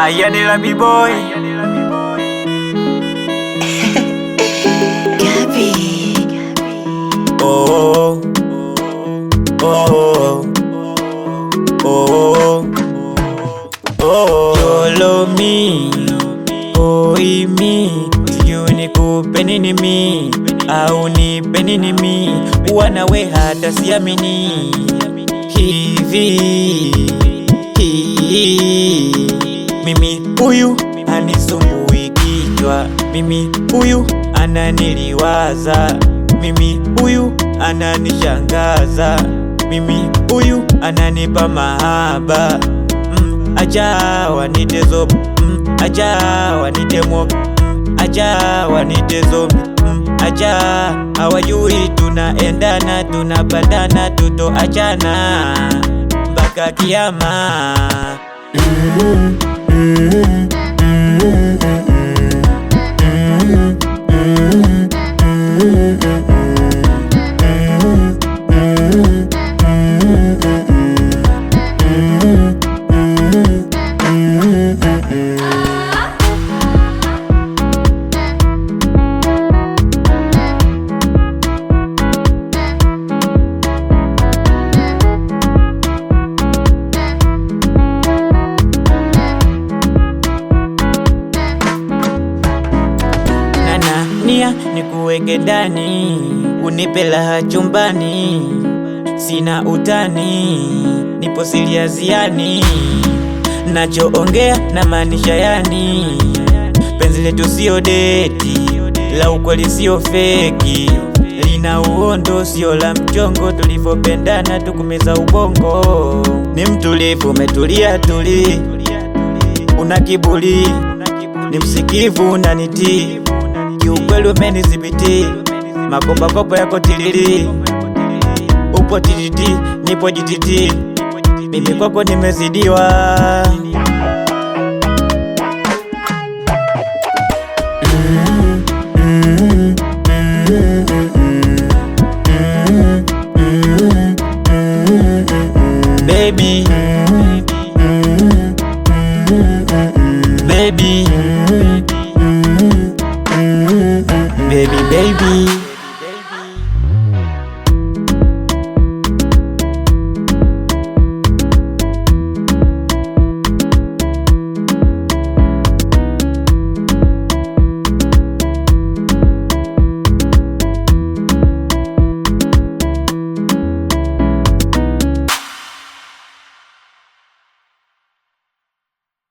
Ayani la B-boy. Gabi. Oh, oh, oh, oh. Yolo mi, oi mi, sijui nikupe nini mi, au nipe nini mi, wanawe hata siamini. Mimi huyu anisumbui kichwa, mimi huyu ananiliwaza, mimi huyu ananishangaza, mimi huyu ananipa mahaba. Acha wanite zombie, acha wanite mob, acha wanite zombie, acha hawajui tunaendana, tunapatana, tutoachana mpaka kiyama. Nia nikuweke ndani, unipe raha chumbani, sina utani, nipo serious yani, nachoongea na maanisha yani. Penzi letu sio deti, la ukweli sio feki, lina uondo sio la mchongo, tulivyopendana tukumeza ubongo. Ni mtulivu umetulia tuli, una kiburi, ni msikivu unanitii, kiukweli umenidhibiti, makopakopo yako tilili, upo tititi, nipo jititi, mimi kwako nimezidiwa. Baby, baby, baby, baby.